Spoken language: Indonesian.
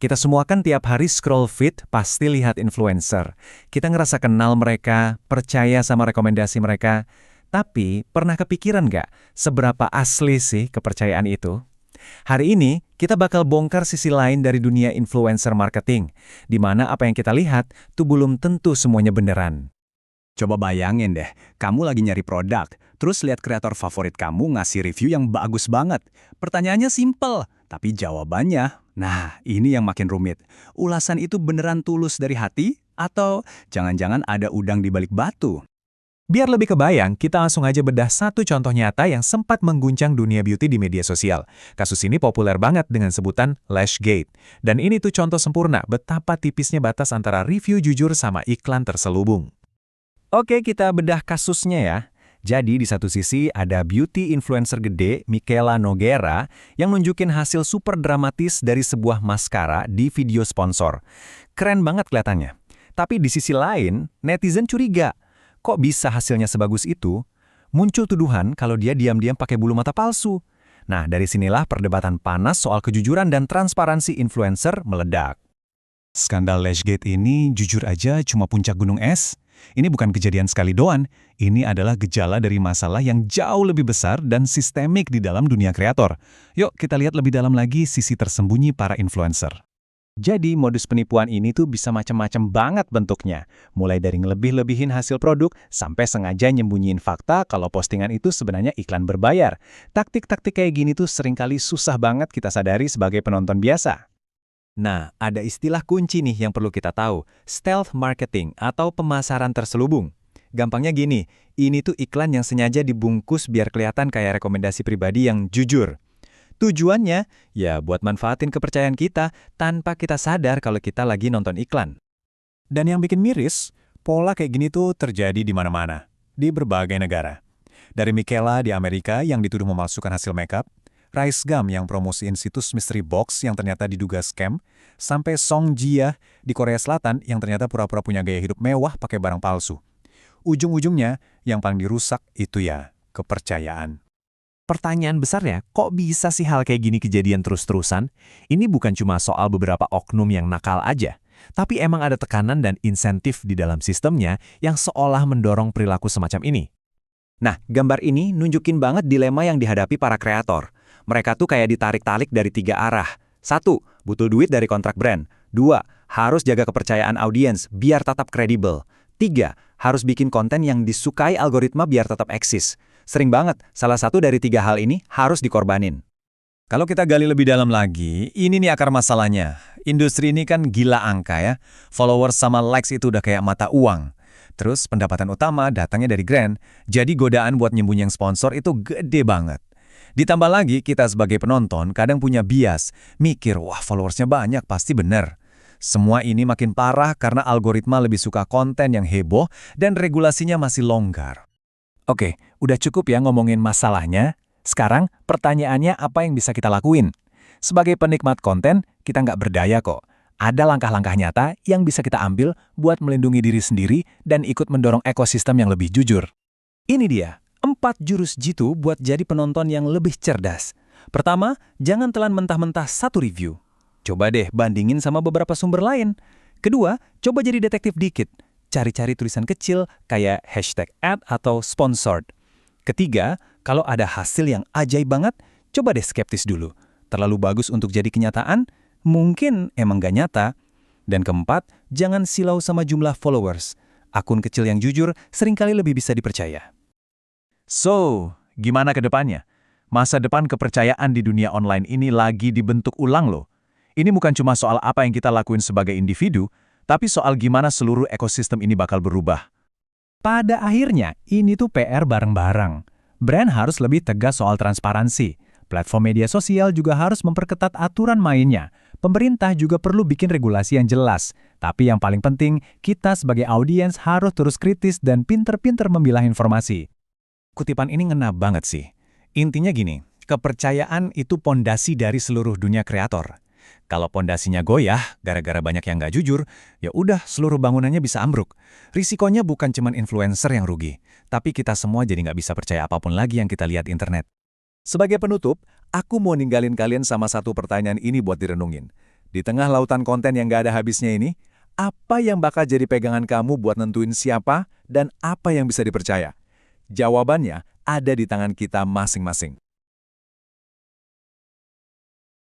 Kita semua kan tiap hari scroll feed pasti lihat influencer. Kita ngerasa kenal mereka, percaya sama rekomendasi mereka. Tapi pernah kepikiran nggak seberapa asli sih kepercayaan itu? Hari ini kita bakal bongkar sisi lain dari dunia influencer marketing, di mana apa yang kita lihat tuh belum tentu semuanya beneran. Coba bayangin deh, kamu lagi nyari produk, terus lihat kreator favorit kamu ngasih review yang bagus banget. Pertanyaannya simple, tapi jawabannya, nah ini yang makin rumit. Ulasan itu beneran tulus dari hati? Atau jangan-jangan ada udang di balik batu? Biar lebih kebayang, kita langsung aja bedah satu contoh nyata yang sempat mengguncang dunia beauty di media sosial. Kasus ini populer banget dengan sebutan Lashgate. Dan ini tuh contoh sempurna betapa tipisnya batas antara review jujur sama iklan terselubung. Oke, kita bedah kasusnya ya. Jadi di satu sisi ada beauty influencer gede, Michaela Nogueira, yang nunjukin hasil super dramatis dari sebuah maskara di video sponsor. Keren banget kelihatannya. Tapi di sisi lain, netizen curiga. Kok bisa hasilnya sebagus itu? Muncul tuduhan kalau dia diam-diam pakai bulu mata palsu. Nah, dari sinilah perdebatan panas soal kejujuran dan transparansi influencer meledak. Skandal Lashgate ini jujur aja cuma puncak gunung es. Ini bukan kejadian sekali doang, ini adalah gejala dari masalah yang jauh lebih besar dan sistemik di dalam dunia kreator. Yuk kita lihat lebih dalam lagi sisi tersembunyi para influencer. Jadi modus penipuan ini tuh bisa macam-macam banget bentuknya. Mulai dari ngelebih-lebihin hasil produk, sampai sengaja nyembunyiin fakta kalau postingan itu sebenarnya iklan berbayar. Taktik-taktik kayak gini tuh seringkali susah banget kita sadari sebagai penonton biasa. Nah, ada istilah kunci nih yang perlu kita tahu, stealth marketing atau pemasaran terselubung. Gampangnya gini, ini tuh iklan yang sengaja dibungkus biar kelihatan kayak rekomendasi pribadi yang jujur. Tujuannya, ya buat manfaatin kepercayaan kita tanpa kita sadar kalau kita lagi nonton iklan. Dan yang bikin miris, pola kayak gini tuh terjadi di mana-mana, di berbagai negara. Dari Michaela di Amerika yang dituduh memalsukan hasil makeup, Rice Gum yang promosiin situs mystery box yang ternyata diduga scam, sampai Song Jia di Korea Selatan yang ternyata pura-pura punya gaya hidup mewah pakai barang palsu. Ujung-ujungnya, yang paling dirusak itu ya, kepercayaan. Pertanyaan besarnya, kok bisa sih hal kayak gini kejadian terus-terusan? Ini bukan cuma soal beberapa oknum yang nakal aja, tapi emang ada tekanan dan insentif di dalam sistemnya yang seolah mendorong perilaku semacam ini. Nah, gambar ini nunjukin banget dilema yang dihadapi para kreator. Mereka tuh kayak ditarik-tarik dari 3 arah. 1, butuh duit dari kontrak brand. 2, harus jaga kepercayaan audiens biar tetap kredibel. 3, harus bikin konten yang disukai algoritma biar tetap eksis. Sering banget, salah satu dari 3 hal ini harus dikorbanin. Kalau kita gali lebih dalam lagi, ini nih akar masalahnya. Industri ini kan gila angka ya. Followers sama likes itu udah kayak mata uang. Terus pendapatan utama datangnya dari brand, jadi godaan buat nyembunyiin sponsor itu gede banget. Ditambah lagi, kita sebagai penonton kadang punya bias, mikir, wah followersnya banyak, pasti bener. Semua ini makin parah karena algoritma lebih suka konten yang heboh dan regulasinya masih longgar. Oke, udah cukup ya ngomongin masalahnya. Sekarang, pertanyaannya apa yang bisa kita lakuin? Sebagai penikmat konten, kita nggak berdaya kok. Ada langkah-langkah nyata yang bisa kita ambil buat melindungi diri sendiri dan ikut mendorong ekosistem yang lebih jujur. Ini dia, 4 jurus jitu buat jadi penonton yang lebih cerdas. Pertama, jangan telan mentah-mentah satu review. Coba deh bandingin sama beberapa sumber lain. Kedua, coba jadi detektif dikit. Cari-cari tulisan kecil kayak hashtag ad atau sponsored. Ketiga, kalau ada hasil yang ajaib banget, coba deh skeptis dulu. Terlalu bagus untuk jadi kenyataan? Mungkin emang gak nyata. Dan keempat, jangan silau sama jumlah followers. Akun kecil yang jujur seringkali lebih bisa dipercaya. So, gimana ke depannya? Masa depan kepercayaan di dunia online ini lagi dibentuk ulang loh. Ini bukan cuma soal apa yang kita lakuin sebagai individu, tapi soal gimana seluruh ekosistem ini bakal berubah. Pada akhirnya, ini tuh PR bareng-bareng. Brand harus lebih tegas soal transparansi. Platform media sosial juga harus memperketat aturan mainnya. Pemerintah juga perlu bikin regulasi yang jelas. Tapi yang paling penting, kita sebagai audiens harus terus kritis dan pinter-pinter memilah informasi. Kutipan ini ngena banget sih. Intinya gini, kepercayaan itu pondasi dari seluruh dunia kreator. Kalau pondasinya goyah, gara-gara banyak yang nggak jujur, ya udah seluruh bangunannya bisa ambruk. Risikonya bukan cuma influencer yang rugi, tapi kita semua jadi nggak bisa percaya apapun lagi yang kita lihat internet. Sebagai penutup, aku mau ninggalin kalian sama satu pertanyaan ini buat direnungin. Di tengah lautan konten yang gak ada habisnya ini, apa yang bakal jadi pegangan kamu buat nentuin siapa dan apa yang bisa dipercaya? Jawabannya ada di tangan kita masing-masing.